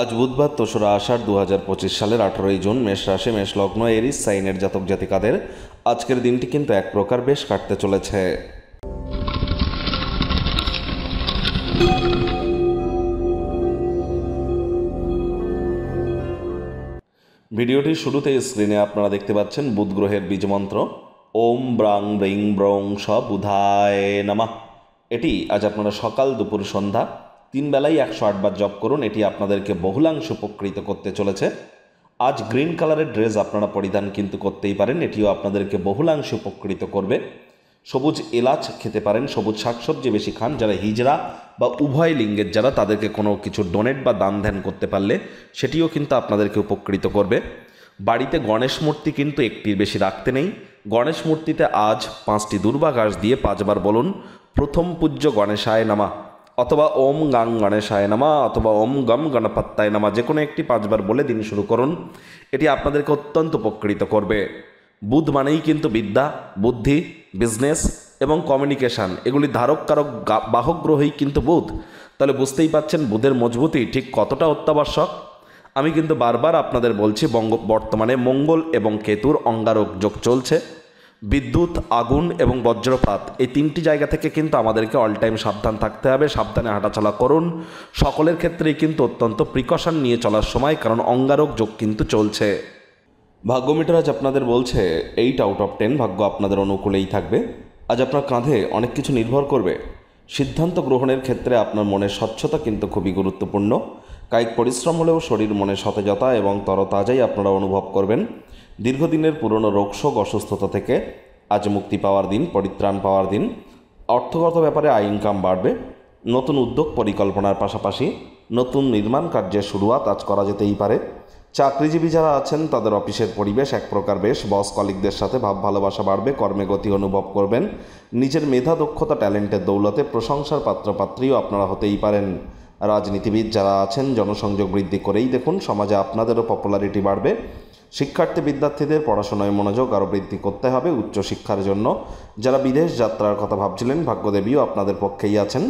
আজ বুধবার ২রা আষাঢ় ২০২৫ সালের ১৮ই জুন। মেষ রাশি, মেষ লগ্ন, এরিস সাইনের জাতক জাতিকাদের আজকের দিনটি কিন্তু এক প্রকার বেশ কাটতে চলেছে। ভিডিওটির শুরুতে স্ক্রিনে আপনারা দেখতে পাচ্ছেন বুধ গ্রহের বীজমন্ত্র ওম ব্রাং ব্রিং ব্রং স বুধায় নমঃ। এটি আজ আপনারা সকাল দুপুর সন্ধ্যা 3 বেলাই 108 বার জপ করুন। এটি আপনাদেরকে বহুলাংশ উপকৃত করতে চলেছে। আজ গ্রিন কালারের ড্রেস আপনারা পরিধান কিন্তু করতেই পারেন, এটিও আপনাদেরকে বহুলাংশ উপকৃত করবে। সবুজ এলাচ খেতে পারেন, সবুজ শাকসবজি বেশি খান। যারা হিজড়া বা উভয় লিঙ্গের যারা, তাদেরকে কোনো কিছু ডোনেট বা দান ধ্যান করতে পারলে সেটিও কিন্তু আপনাদেরকে উপকৃত করবে। বাড়িতে গণেশ মূর্তি কিন্তু একটির বেশি রাখতে নেই। গণেশ মূর্তিতে আজ 5টি দুর্বা ঘাস দিয়ে 5 বার বলুন প্রথম পূজ্য গণেশায় নামা, অথবা ওম গাং গণেশায় নামা, অথবা ওম গম গণপত্তায় নামা, যে কোনো একটি 5 বার বলে দিন শুরু করুন। এটি আপনাদেরকে অত্যন্ত উপকৃত করবে। বুধ মানেই কিন্তু বিদ্যা, বুদ্ধি, বিজনেস এবং কমিউনিকেশান, এগুলি ধারক কারক বাহক গ্রহই কিন্তু বুধ। তাহলে বুঝতেই পাচ্ছেন বুধের মজবুতি ঠিক কতটা অত্যাবশ্যক। আমি কিন্তু বারবার আপনাদের বলছি, বর্তমানে মঙ্গল এবং কেতুর অঙ্গারক যোগ চলছে। বিদ্যুৎ, আগুন এবং বজ্রপাত, এই 3টি জায়গা থেকে কিন্তু আমাদেরকে অল টাইম সাবধান থাকতে হবে। সাবধানে হাঁটাচলা করুন। সকলের ক্ষেত্রেই কিন্তু অত্যন্ত প্রিকশন নিয়ে চলার সময়, কারণ অঙ্গারক যোগ কিন্তু চলছে। ভাগ্য মিটার আজ আপনাদের বলছে 8 আউট অফ 10 ভাগ্য আপনাদের অনুকূলেই থাকবে। আজ আপনার কাঁধে অনেক কিছু নির্ভর করবে। সিদ্ধান্ত গ্রহণের ক্ষেত্রে আপনার মনের স্বচ্ছতা কিন্তু খুবই গুরুত্বপূর্ণ। কায়িক পরিশ্রম হলেও শরীর মনে সতেজতা এবং তরতাজাই আপনারা অনুভব করবেন। দীর্ঘদিনের পুরনো রোগশোক অসুস্থতা থেকে আজ মুক্তি পাওয়ার দিন, পরিত্রাণ পাওয়ার দিন। অর্থগত ব্যাপারে আয় ইনকাম বাড়বে। নতুন উদ্যোগ পরিকল্পনার পাশাপাশি নতুন নির্মাণ কার্যের শুরুয়াত আজ করা যেতেই পারে। চাকরিজীবী যারা আছেন তাদের অফিসের পরিবেশ এক প্রকার বেশ। বস কলিগদের সাথে ভাব ভালোবাসা বাড়বে। কর্মে গতি অনুভব করবেন। নিজের মেধা, দক্ষতা, ট্যালেন্টের দৌলতে প্রশংসার পাত্রপাত্রীও আপনারা হতেই পারেন। রাজনীতিবিদ যারা আছেন জনসংযোগ বৃদ্ধি করেই দেখুন, সমাজে আপনাদেরও পপুলারিটি বাড়বে। শিক্ষার্থী বিদ্যার্থীদের পড়াশোনায় মনোযোগ আরও বৃদ্ধি করতে হবে উচ্চশিক্ষার জন্য। যারা বিদেশ যাত্রার কথা ভাবছিলেন, ভাগ্যদেবীও আপনাদের পক্ষেই আছেন।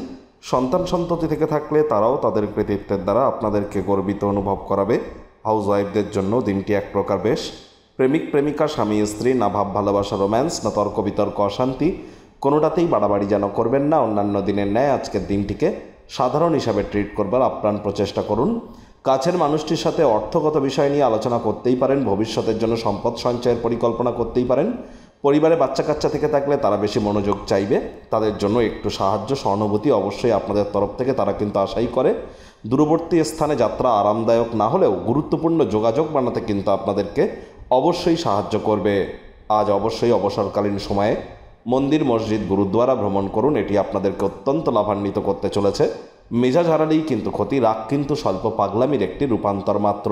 সন্তান সন্ততি থেকে থাকলে তারাও তাদের কৃতিত্বের দ্বারা আপনাদেরকে গর্বিত অনুভব করাবে। হাউস ওয়াইফদের জন্য দিনটি এক প্রকার বেশ। প্রেমিক প্রেমিকা, স্বামী স্ত্রী, না ভাব ভালোবাসা রোম্যান্স, না তর্ক বিতর্ক অশান্তি, কোনোটাতেই বাড়াবাড়ি যেন করবেন না। অন্যান্য দিনের ন্যায় আজকের দিনটিকে সাধারণ হিসাবে ট্রিট করবার আপ্রাণ প্রচেষ্টা করুন। কাছের মানুষটির সাথে অর্থগত বিষয় নিয়ে আলোচনা করতেই পারেন। ভবিষ্যতের জন্য সম্পদ সঞ্চয়ের পরিকল্পনা করতেই পারেন। পরিবারে বাচ্চা কাচ্চা থেকে থাকলে তারা বেশি মনোযোগ চাইবে। তাদের জন্য একটু সাহায্য সহানুভূতি অবশ্যই আপনাদের তরফ থেকে তারা কিন্তু আশাই করে। দূরবর্তী স্থানে যাত্রা আরামদায়ক না হলেও গুরুত্বপূর্ণ যোগাযোগ বানাতে কিন্তু আপনাদেরকে অবশ্যই সাহায্য করবে। আজ অবশ্যই অবসরকালীন সময়ে মন্দির, মসজিদ, গুরুদ্বারা ভ্রমণ করুন। এটি আপনাদেরকে অত্যন্ত লাভান্বিত করতে চলেছে। মেজাজ হারালেই কিন্তু ক্ষতি, রাগ কিন্তু স্বল্প পাগলামির একটি রূপান্তর মাত্র।